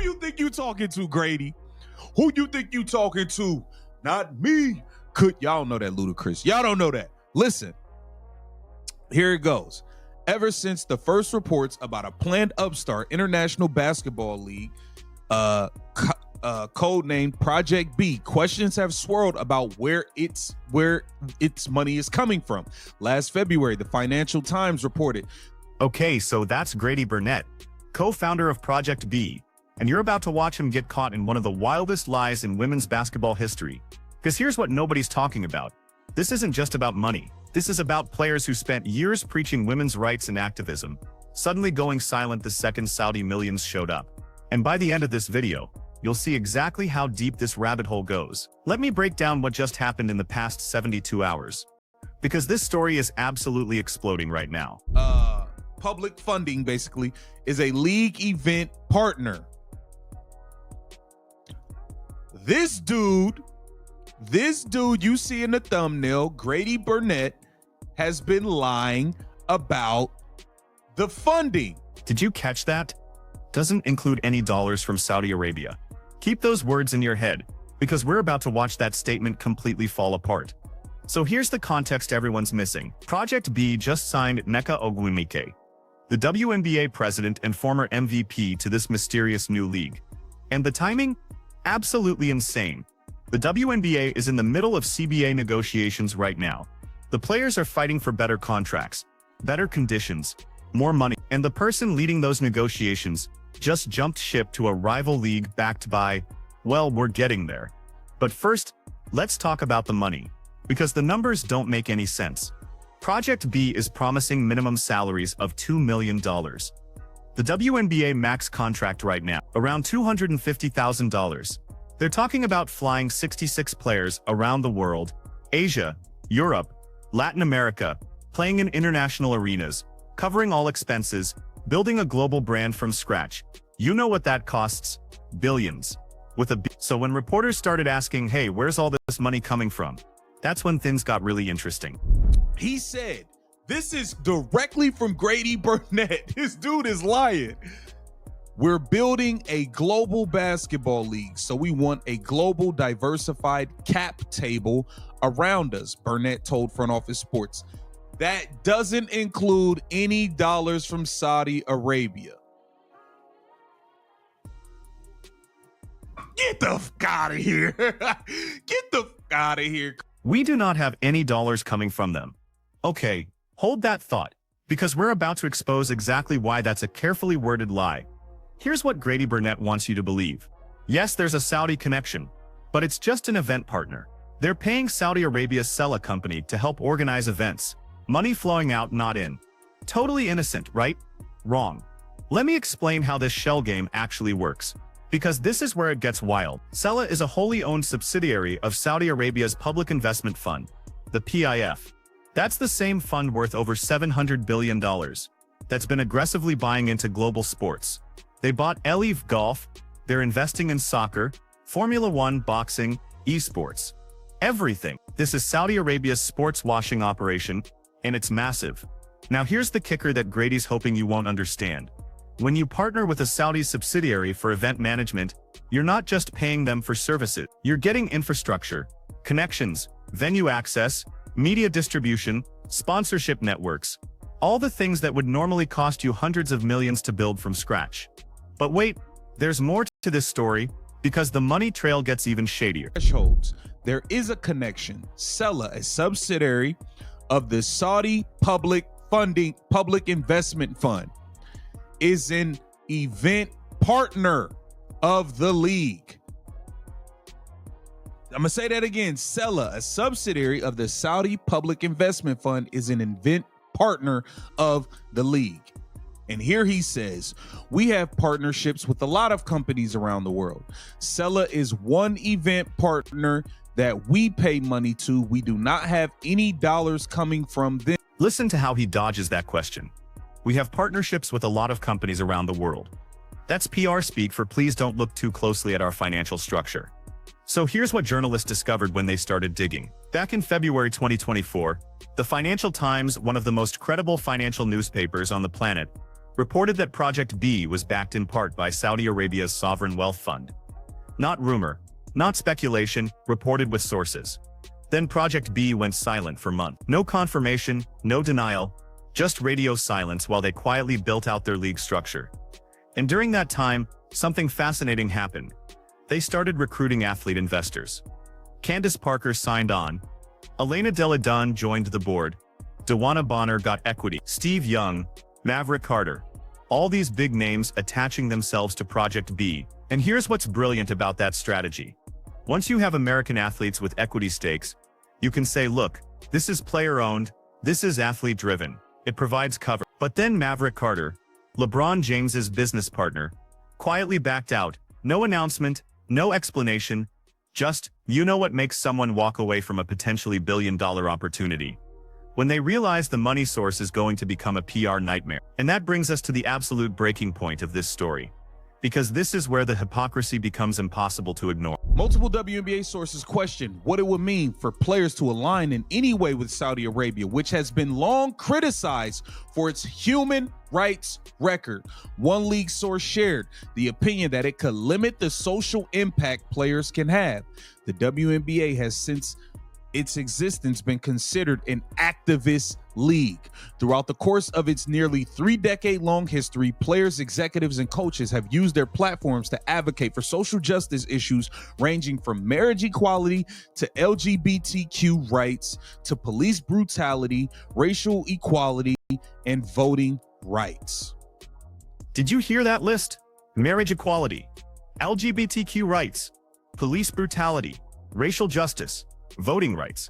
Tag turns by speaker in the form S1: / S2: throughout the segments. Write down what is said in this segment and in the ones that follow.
S1: you think you talking to, Grady? Who you think you talking to? Not me. Y'all know that, Ludacris. Y'all don't know that. Listen, here it goes. Ever since the first reports about a planned upstart international basketball league, codenamed Project B, questions have swirled about where its money is coming from. Last February, the Financial Times reported.
S2: Okay, so that's Grady Burnett, co-founder of Project B, and you're about to watch him get caught in one of the wildest lies in women's basketball history. Because here's what nobody's talking about. This isn't just about money. This is about players who spent years preaching women's rights and activism, suddenly going silent the second Saudi millions showed up. And by the end of this video, you'll see exactly how deep this rabbit hole goes. Let me break down what just happened in the past 72 hours. Because this story is absolutely exploding right now.
S1: Public funding, basically, is a league event partner. This dude you see in the thumbnail, Grady Burnett, has been lying about the funding.
S2: Did you catch that? Doesn't include any dollars from Saudi Arabia. Keep those words in your head, because we're about to watch that statement completely fall apart. So here's the context everyone's missing. Project B just signed Nneka Ogwumike, the WNBA president and former MVP, to this mysterious new league. And the timing? Absolutely insane. The WNBA is in the middle of CBA negotiations right now. The players are fighting for better contracts, better conditions, more money, and the person leading those negotiations just jumped ship to a rival league backed by, well, we're getting there. But first, let's talk about the money, because the numbers don't make any sense. Project B is promising minimum salaries of $2 million. The WNBA max contract right now, around $250,000. They're talking about flying 66 players around the world, Asia, Europe, Latin America, playing in international arenas, covering all expenses, building a global brand from scratch. You know what that costs? Billions. So when reporters started asking, hey, where's all this money coming from? That's when things got really interesting.
S1: He said, this is directly from Grady Burnett. This dude is lying. We're building a global basketball league, so we want a global diversified cap table around us, Burnett told Front Office Sports. That doesn't include any dollars from Saudi Arabia. Get the fuck out of here. Get the fuck out of here.
S2: We do not have any dollars coming from them. Okay, hold that thought, because we're about to expose exactly why that's a carefully worded lie. Here's what Grady Burnett wants you to believe. Yes, there's a Saudi connection, but it's just an event partner. They're paying Saudi Arabia's Sella company to help organize events. Money flowing out, not in. Totally innocent, right? Wrong. Let me explain how this shell game actually works, because this is where it gets wild. Sella is a wholly owned subsidiary of Saudi Arabia's Public Investment Fund, the PIF. That's the same fund worth over $700 billion that's been aggressively buying into global sports. They bought Elif Golf, they're investing in soccer, Formula One, boxing, esports. Everything. This is Saudi Arabia's sports washing operation, and it's massive. Now here's the kicker that Grady's hoping you won't understand. When you partner with a Saudi subsidiary for event management, you're not just paying them for services. You're getting infrastructure, connections, venue access, media distribution, sponsorship networks, all the things that would normally cost you hundreds of millions to build from scratch. But wait, there's more to this story, because the money trail gets even shadier.
S1: Thresholds. There is a connection. Sella, a subsidiary of the Saudi Public Investment Fund, is an event partner of the league. I'm gonna say that again. Sella, a subsidiary of the Saudi Public Investment Fund, is an event partner of the league. And here he says, we have partnerships with a lot of companies around the world. Sella is one event partner that we pay money to. We do not have any dollars coming from them.
S2: Listen to how he dodges that question. We have partnerships with a lot of companies around the world. That's PR speak for please don't look too closely at our financial structure. So here's what journalists discovered when they started digging. Back in February 2024, the Financial Times, one of the most credible financial newspapers on the planet, reported that Project B was backed in part by Saudi Arabia's sovereign wealth fund. Not rumor, not speculation, reported with sources. Then Project B went silent for months. No confirmation, no denial, just radio silence while they quietly built out their league structure. And during that time, something fascinating happened. They started recruiting athlete investors. Candace Parker signed on. Elena Delle Donne joined the board. Dewana Bonner got equity. Steve Young, Maverick Carter. All these big names attaching themselves to Project B. And here's what's brilliant about that strategy. Once you have American athletes with equity stakes, you can say, look, this is player-owned, this is athlete-driven. It provides cover. But then Maverick Carter, LeBron James's business partner, quietly backed out. No announcement, no explanation, just, you know what makes someone walk away from a potentially billion-dollar opportunity? When they realize the money source is going to become a PR nightmare. And that brings us to the absolute breaking point of this story. Because this is where the hypocrisy becomes impossible to ignore.
S1: Multiple WNBA sources question what it would mean for players to align in any way with Saudi Arabia, which has been long criticized for its human rights record. One league source shared the opinion that it could limit the social impact players can have. The WNBA has since its existence been considered an activist league. Throughout the course of its nearly 3-decade-long history, players, executives, and coaches have used their platforms to advocate for social justice issues ranging from marriage equality to LGBTQ rights to police brutality, racial equality, and voting rights.
S2: Did you hear that list? Marriage equality, LGBTQ rights, police brutality, racial justice, voting rights.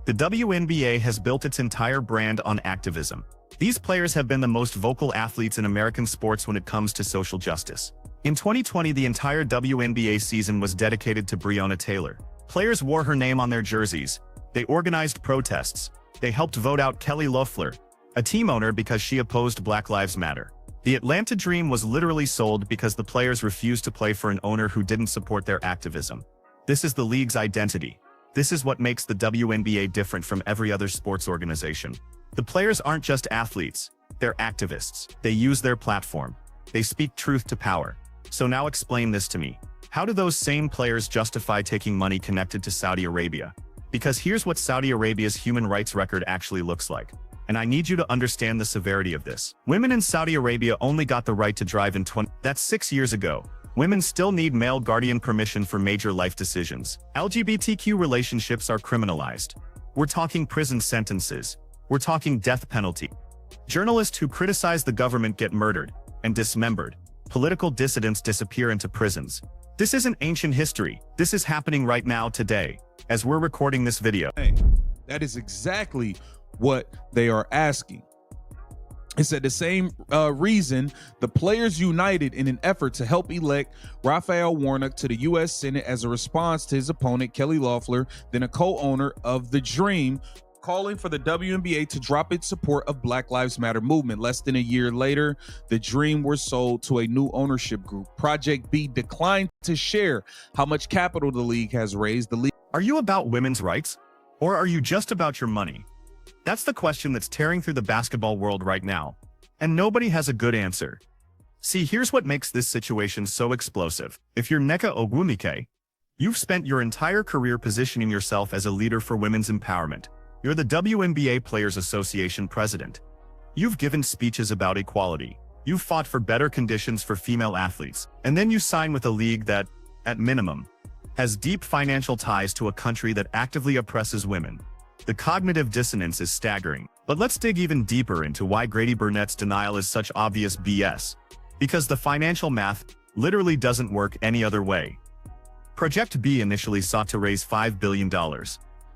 S2: The WNBA has built its entire brand on activism. These players have been the most vocal athletes in American sports when it comes to social justice. In 2020, the entire WNBA season was dedicated to Breonna Taylor. Players wore her name on their jerseys. They organized protests. They helped vote out Kelly Loeffler, a team owner, because she opposed Black Lives Matter. The Atlanta dream was literally sold because the players refused to play for an owner who didn't support their activism. This is the league's identity. This is what makes the WNBA different from every other sports organization. The players aren't just athletes, they're activists. They use their platform. They speak truth to power. So now explain this to me. How do those same players justify taking money connected to Saudi Arabia? Because here's what Saudi Arabia's human rights record actually looks like. And I need you to understand the severity of this. Women in Saudi Arabia only got the right to drive in that's 6 years ago. Women still need male guardian permission for major life decisions. LGBTQ relationships are criminalized. We're talking prison sentences. We're talking death penalty. Journalists who criticize the government get murdered and dismembered. Political dissidents disappear into prisons. This isn't ancient history. This is happening right now today, as we're recording this video.
S1: That is exactly what they are asking. It said the same reason the players united in an effort to help elect Raphael Warnock to the U.S. Senate as a response to his opponent, Kelly Loeffler, then a co-owner of the Dream, calling for the WNBA to drop its support of Black Lives Matter movement. Less than a year later, the Dream were sold to a new ownership group. Project B declined to share how much capital the league has raised. The league.
S2: Are you about women's rights? Or are you just about your money? That's the question that's tearing through the basketball world right now, and nobody has a good answer. See, here's what makes this situation so explosive. If you're Nneka Ogwumike, you've spent your entire career positioning yourself as a leader for women's empowerment. You're the WNBA Players Association president. You've given speeches about equality. You've fought for better conditions for female athletes. And then you sign with a league that, at minimum, has deep financial ties to a country that actively oppresses women. The cognitive dissonance is staggering. But let's dig even deeper into why Grady Burnett's denial is such obvious BS. Because the financial math literally doesn't work any other way. Project B initially sought to raise $5 billion.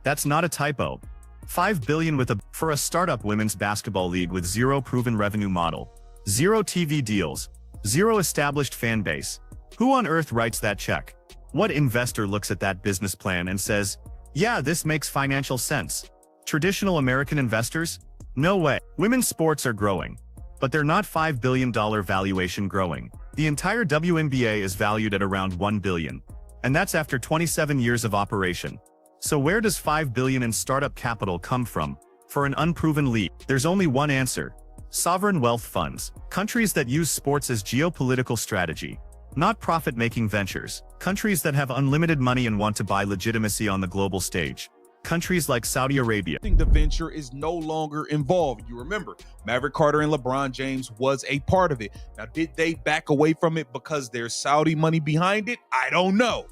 S2: That's not a typo. $5 billion for a startup women's basketball league with zero proven revenue model, zero TV deals, zero established fan base. Who on earth writes that check? What investor looks at that business plan and says, yeah, this makes financial sense? Traditional American investors? No way. Women's sports are growing, but they're not $5 billion valuation growing. The entire WNBA is valued at around $1 billion, and that's after 27 years of operation. So where does $5 billion in startup capital come from for an unproven league? There's only one answer. Sovereign wealth funds, countries that use sports as geopolitical strategy, not profit-making ventures. Countries that have unlimited money and want to buy legitimacy on the global stage. Countries like Saudi Arabia.
S1: The venture is no longer involved. You remember, Maverick Carter and LeBron James was a part of it. Now, did they back away from it because there's Saudi money behind it? I don't know.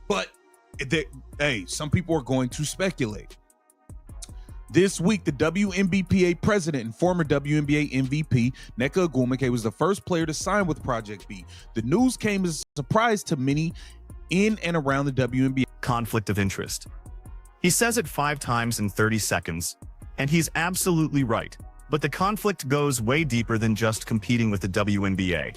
S1: But, hey, some people are going to speculate. This week, the WNBA president and former WNBA MVP, Nneka Ogwumike, was the first player to sign with Project B. The news came as a surprise to many in and around the WNBA.
S2: Conflict of interest. He says it 5 times in 30 seconds, and he's absolutely right. But the conflict goes way deeper than just competing with the WNBA.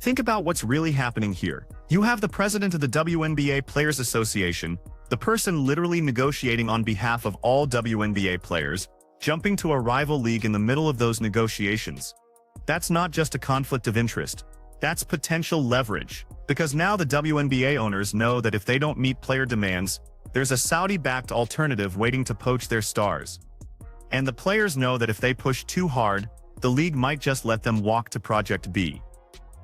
S2: Think about what's really happening here. You have the president of the WNBA Players Association, the person literally negotiating on behalf of all WNBA players, jumping to a rival league in the middle of those negotiations. That's not just a conflict of interest. That's potential leverage. Because now the WNBA owners know that if they don't meet player demands, there's a Saudi-backed alternative waiting to poach their stars. And the players know that if they push too hard, the league might just let them walk to Project B.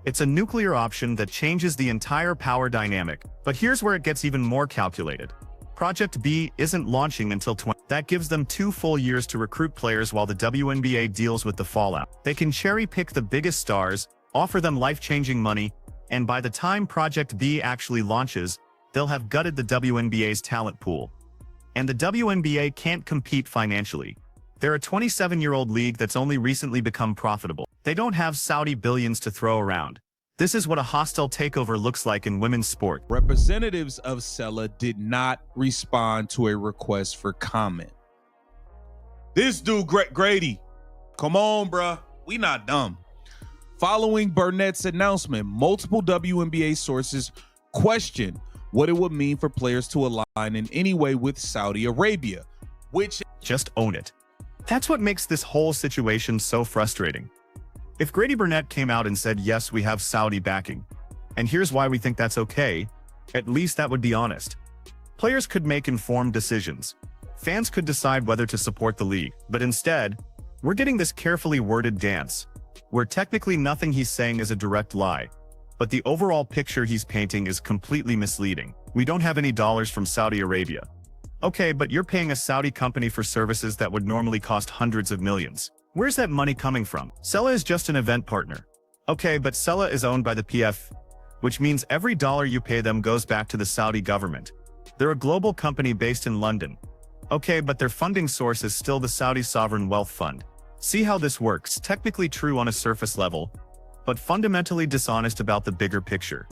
S2: It's a nuclear option that changes the entire power dynamic. But here's where it gets even more calculated. Project B isn't launching until That gives them 2 full years to recruit players while the WNBA deals with the fallout. They can cherry-pick the biggest stars, offer them life-changing money, and by the time Project B actually launches, they'll have gutted the WNBA's talent pool. And the WNBA can't compete financially. They're a 27-year-old league that's only recently become profitable. They don't have Saudi billions to throw around. This is what a hostile takeover looks like in women's sport.
S1: Representatives of Sella did not respond to a request for comment. This dude, Grady, come on, bruh. We not dumb. Following Burnett's announcement, multiple WNBA sources questioned what it would mean for players to align in any way with Saudi Arabia, which...
S2: Just own it. That's what makes this whole situation so frustrating. If Grady Burnett came out and said, yes, we have Saudi backing, and here's why we think that's okay, at least that would be honest. Players could make informed decisions. Fans could decide whether to support the league, but instead, we're getting this carefully worded dance, where technically nothing he's saying is a direct lie, but the overall picture he's painting is completely misleading. We don't have any dollars from Saudi Arabia. Okay, but you're paying a Saudi company for services that would normally cost hundreds of millions. Where's that money coming from? Sella is just an event partner. Okay, but Sella is owned by the PF, which means every dollar you pay them goes back to the Saudi government. They're a global company based in London. Okay, but their funding source is still the Saudi Sovereign Wealth Fund. See how this works? Technically true on a surface level, but fundamentally dishonest about the bigger picture.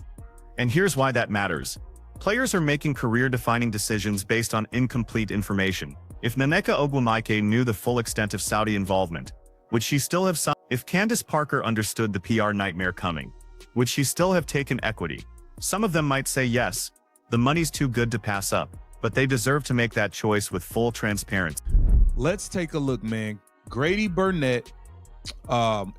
S2: And here's why that matters. Players are making career-defining decisions based on incomplete information. If Nneka Ogwumike knew the full extent of Saudi involvement, would she still have signed? If Candace Parker understood the PR nightmare coming, would she still have taken equity? Some of them might say yes, the money's too good to pass up, but they deserve to make that choice with full transparency.
S1: Let's take a look, man. Grady Burnett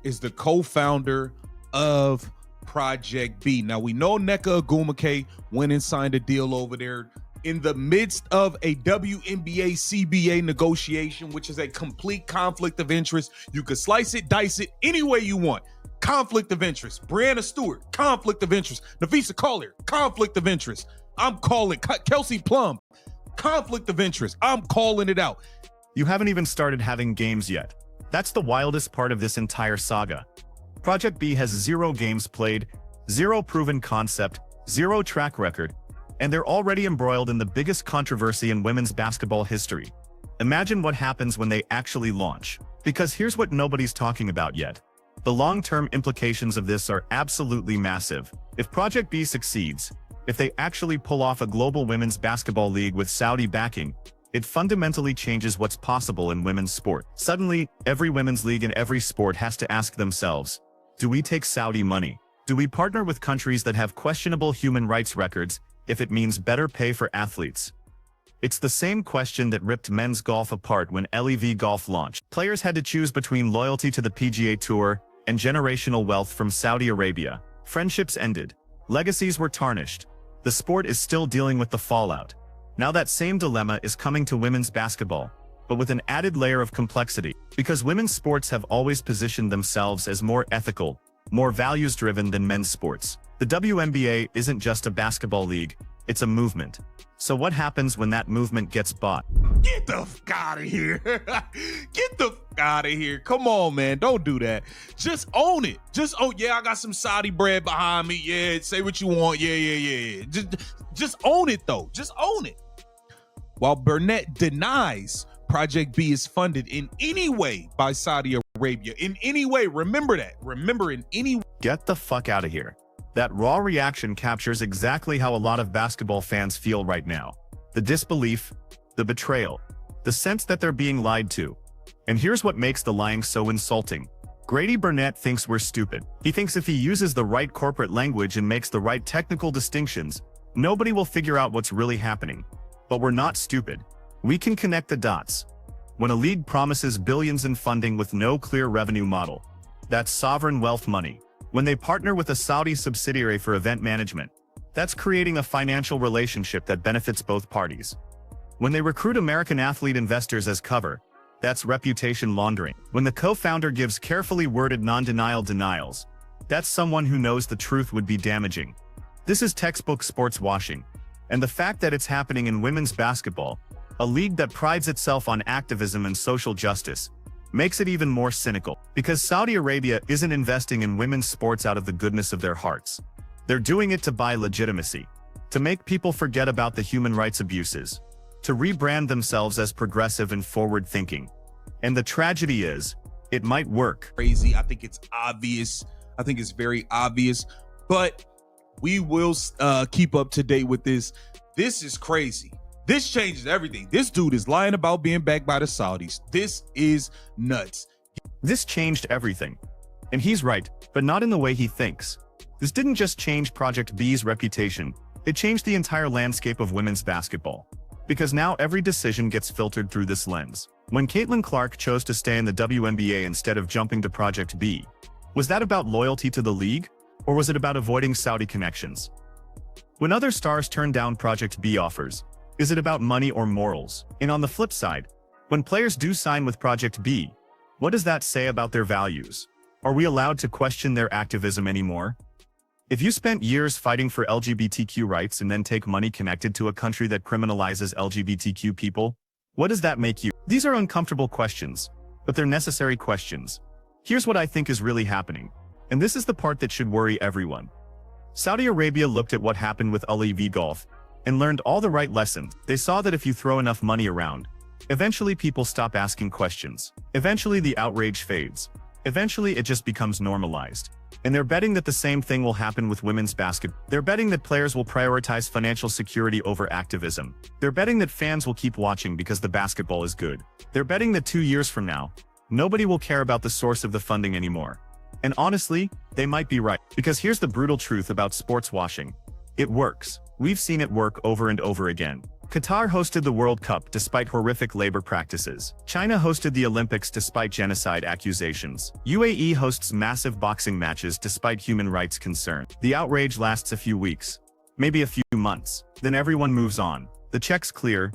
S1: is the co-founder of Project B. Now, we know Nneka Ogwumike went and signed a deal over there in the midst of a WNBA CBA negotiation, which is a complete conflict of interest. You could slice it, dice it any way you want. Conflict of interest. Brianna Stewart, conflict of interest. Nafisa Collier, conflict of interest. I'm calling Kelsey Plum, conflict of interest. I'm calling it out.
S2: You haven't even started having games yet. That's the wildest part of this entire saga. Project B has 0 games played, 0 proven concept, 0 track record, and they're already embroiled in the biggest controversy in women's basketball history. Imagine what happens when they actually launch. Because here's what nobody's talking about yet. The long-term implications of this are absolutely massive. If Project B succeeds, if they actually pull off a global women's basketball league with Saudi backing, it fundamentally changes what's possible in women's sport. Suddenly, every women's league in every sport has to ask themselves, do we take Saudi money? Do we partner with countries that have questionable human rights records if it means better pay for athletes? It's the same question that ripped men's golf apart when LEV Golf launched. Players had to choose between loyalty to the PGA Tour and generational wealth from Saudi Arabia. Friendships ended. Legacies were tarnished. The sport is still dealing with the fallout. Now that same dilemma is coming to women's basketball. but with an added layer of complexity. Because women's sports have always positioned themselves as more ethical, more values-driven than men's sports. The WNBA isn't just a basketball league, it's a movement. So what happens when that movement gets bought?
S1: Get the fuck out of here. Get the fuck out of here. Come on, man. Don't do that. Just own it. Yeah, I got some Saudi bread behind me. Yeah, say what you want. Yeah. Just own it, though. Just own it. While Burnett denies Project B is funded in any way by Saudi Arabia. In any way. Remember that. Remember, in any way.
S2: Get the fuck out of here. That raw reaction captures exactly how a lot of basketball fans feel right now. The disbelief, the betrayal, the sense that they're being lied to. And here's what makes the lying so insulting. Grady Burnett thinks we're stupid. He thinks if he uses the right corporate language and makes the right technical distinctions, nobody will figure out what's really happening. But we're not stupid. We can connect the dots. When a league promises billions in funding with no clear revenue model, that's sovereign wealth money. When they partner with a Saudi subsidiary for event management, that's creating a financial relationship that benefits both parties. When they recruit American athlete investors as cover, that's reputation laundering. When the co-founder gives carefully worded non-denial denials, that's someone who knows the truth would be damaging. This is textbook sports washing. And the fact that it's happening in women's basketball, a league that prides itself on activism and social justice, makes it even more cynical. Because Saudi Arabia isn't investing in women's sports out of the goodness of their hearts. They're doing it to buy legitimacy, to make people forget about the human rights abuses, to rebrand themselves as progressive and forward-thinking. And the tragedy is, it might work.
S1: Crazy. I think it's obvious. I think it's very obvious. But we will keep up to date with this. This is crazy. This changes everything. This dude is lying about being backed by the Saudis. This is nuts.
S2: This changed everything. And he's right, but not in the way he thinks. This didn't just change Project B's reputation, it changed the entire landscape of women's basketball. Because now every decision gets filtered through this lens. When Caitlin Clark chose to stay in the WNBA instead of jumping to Project B, was that about loyalty to the league, or was it about avoiding Saudi connections? When other stars turn down Project B offers, is it about money or morals? And on the flip side, when players do sign with Project B, what does that say about their values? Are we allowed to question their activism anymore? If you spent years fighting for LGBTQ rights and then take money connected to a country that criminalizes LGBTQ people, what does that make you? These are uncomfortable questions, but they're necessary questions. Here's what I think is really happening, and this is the part that should worry everyone. Saudi Arabia looked at what happened with Ali v Golf and learned all the right lessons. They saw that if you throw enough money around, eventually people stop asking questions. Eventually the outrage fades. Eventually it just becomes normalized. And they're betting that the same thing will happen with women's basketball. They're betting that players will prioritize financial security over activism. They're betting that fans will keep watching because the basketball is good. They're betting that 2 years from now, nobody will care about the source of the funding anymore. And honestly, they might be right. Because here's the brutal truth about sports washing. It works. We've seen it work over and over again. Qatar hosted the World Cup despite horrific labor practices. China hosted the Olympics despite genocide accusations. UAE hosts massive boxing matches despite human rights concerns. The outrage lasts a few weeks, maybe a few months. Then everyone moves on. The check's clear,